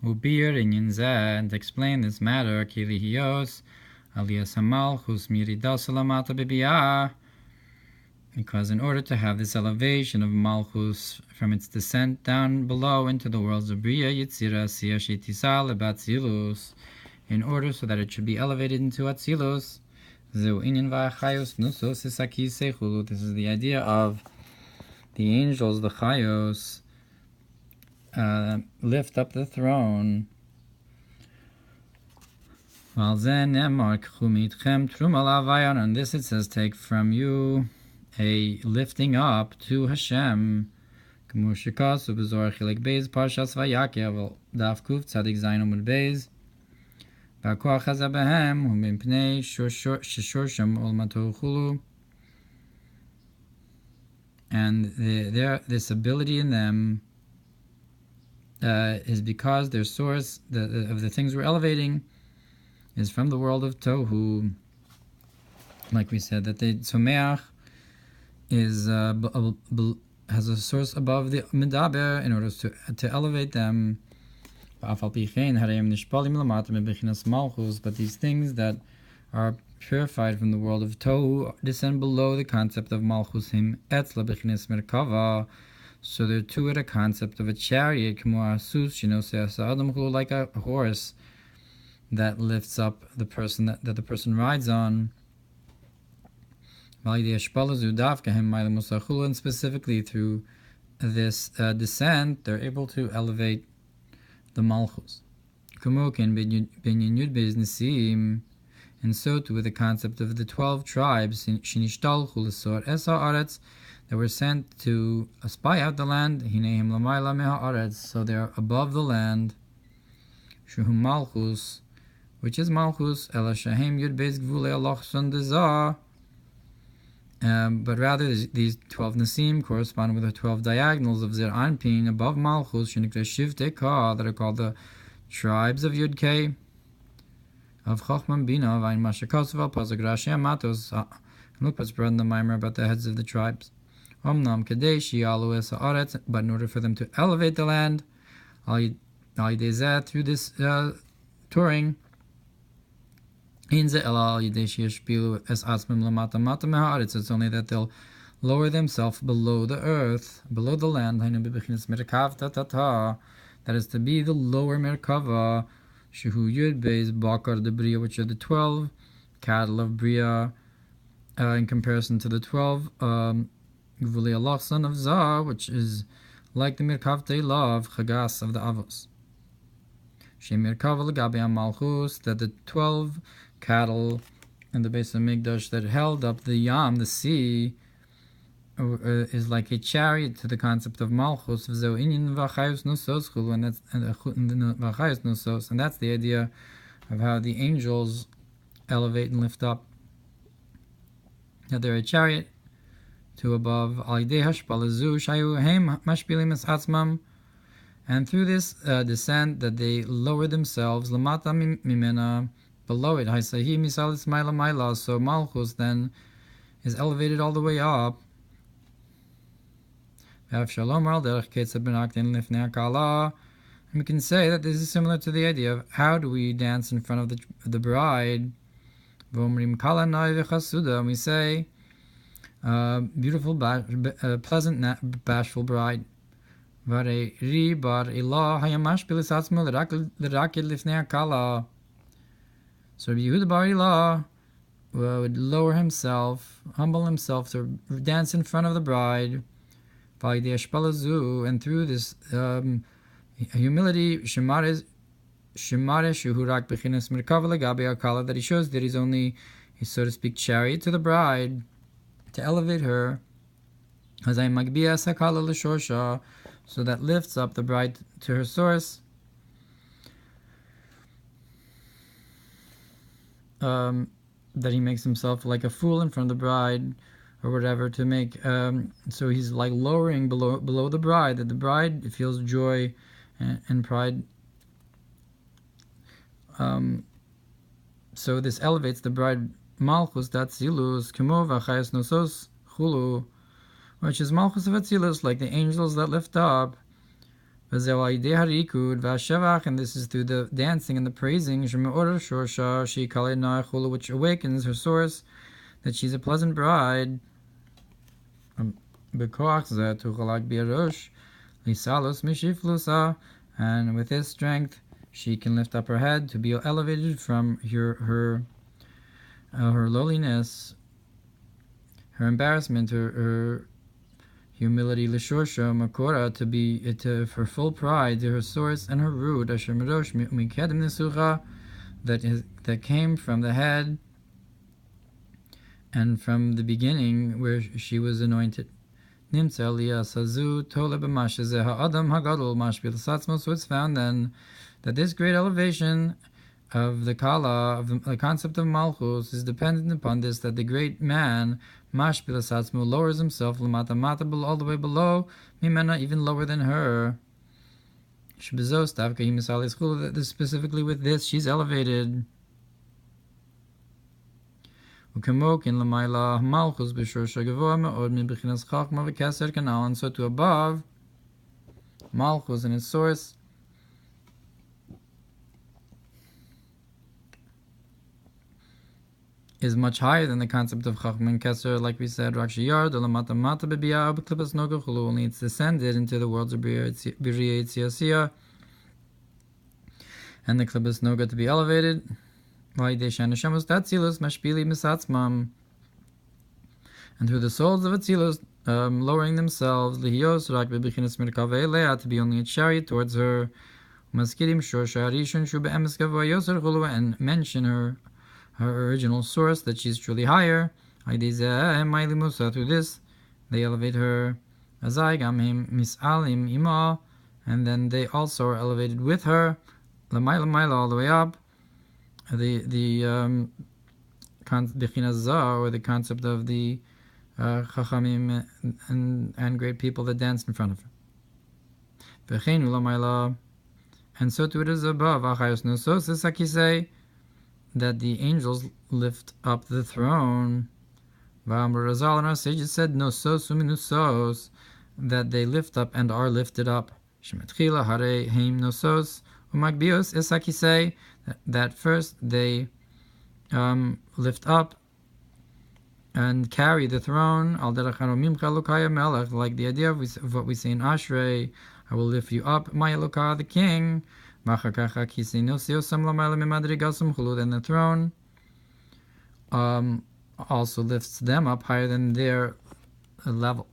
Ubir inyan zeh, and to explain this matter, Kilihios, Aliyas Hamalchus Miridas Salamata Bibiyah, because in order to have this elevation of Malchus from its descent down below into the worlds of Bria, Yitzira, Siya, Shetisal, Batzilus, in order so that it should be elevated into Atzilus, Zeu inyan v'achayos nusos isaki seichulu. This is the idea of the angels, the chayos, lift up the throne. And this it says, take from you a lifting up to Hashem. Parshas Vayakev, Daf Kuf Tzadik Zayin Amud Beis. והכוח הזה בהם הוא מפני ששורשם עולמתו וכולו. And this ability in them is because their source of the things we're elevating is from the world of Tohu. Like we said, that the Tzomeach is has a source above the Medaber in order to elevate them. But these things that are purified from the world of Tohu descend below the concept of Malchus him etzla b'chinas merkava. So they're too at a concept of a chariot, like a horse that lifts up the person that the person rides on. And specifically through this descent, they're able to elevate the Malchus. And so too with the concept of the 12 tribes that were sent to spy out the land. So they are above the land. Malchus, which is Malchus, but rather these 12 Nasim correspond with the 12 diagonals of Zir Anpin above Malchus, that are called the tribes of Yud-K, of Chochman Bina, of Ein Mashakosov, Pasuk Rashi Amatos. Look what's brought in the Mamar about the heads of the tribes. Omnam Kadesh Yalu Es Haaretz, but in order for them to elevate the land, through this touring, it's only that they'll lower themselves below the earth, below the land. That is to be the lower Merkava, Shehu Yud Beis Bakar de Bria, which are the 12 cattle of Bria, in comparison to the 12 Gvuli Allah son of Zah, which is like the Merkav Teila of Chagas of the Avos. Shemirkav Lagabi Malchus, that the 12 cattle in the base of Migdash that held up the Yam, the sea, is like a chariot to the concept of Malchus, and that's the idea of how the angels elevate and lift up, that they're a chariot to above. And through this descent, that they lower themselves lamata mimena, below it. So Malchus then is elevated all the way up. And we can say that this is similar to the idea of how do we dance in front of the bride. And we say, beautiful, pleasant, bashful bride. So Yehuda Bar Ilah would lower himself, humble himself to dance in front of the bride. And through this humility, that he shows that he's only a, so to speak, chariot to the bride, to elevate her. So that lifts up the bride to her source. That he makes himself like a fool in front of the bride, or whatever, to make so he's like lowering below the bride, that the bride feels joy and pride. So this elevates the bride Malchus, that's Zilus, Kemo v'achayas nosos chulu, which is Malchus of Atzilus, like the angels that lift up. And this is through the dancing and the praising, which awakens her source, that she's a pleasant bride. And with this strength, she can lift up her head to be elevated from her lowliness, her embarrassment, her humility, l'shorsha makora, to be her full pride, to her source and her root, asher merosh mikedem nesucha, that came from the head and from the beginning where she was anointed. Nimtza aliyah sazu tole b'mashazeh ha'adam hagadol mashbil satzmo. So it's found then that this great elevation of the kala, of the concept of malchus, is dependent upon this, that the great man, mashbil satzmo, lowers himself lamata mata, all the way below mimena, even lower than her. Shebezos davka himisali school, that specifically with this she's elevated. Ukemokin lamaila malchus b'shorsha gavoa me'od mi'bechinas chachma v'keser kanal, and so to above malchus and its source is much higher than the concept of Chachma and Keser, like we said, Shiur, Lamata Mata B'Biyah, B'Klipas Noga Chulu, only it's descended into the worlds of B'Riya Yitziasiyah, and the Klipas Noga to be elevated, V'Hidei Shemos Tatzilus, Mashpili Misatzmam, and through the souls of Atzilus, lowering themselves, Lihios, Rak B'Bechinas Mirkavei Leah, to be only a chariot towards her, Maskirim Shorsha Harishon Shu Be'emes Gavoa Yoser Chulu, and mention her original source, that she's truly higher. Through this, they elevate her. And then they also are elevated with her. All the way up. The or the concept of the Chachamim and great people that danced in front of her. And so to it is above. That the angels lift up the throne. V'amar Razal, and our sages said, nosos uminusos, that they lift up and are lifted up. Shemetchila hare heim nosos umagbios esakisei, that first they lift up and carry the throne. Al derech haromim chalukaya melech, like the idea of what we say in Ashrei, I will lift you up, my Elokah, the king. Then the throne also lifts them up higher than their level.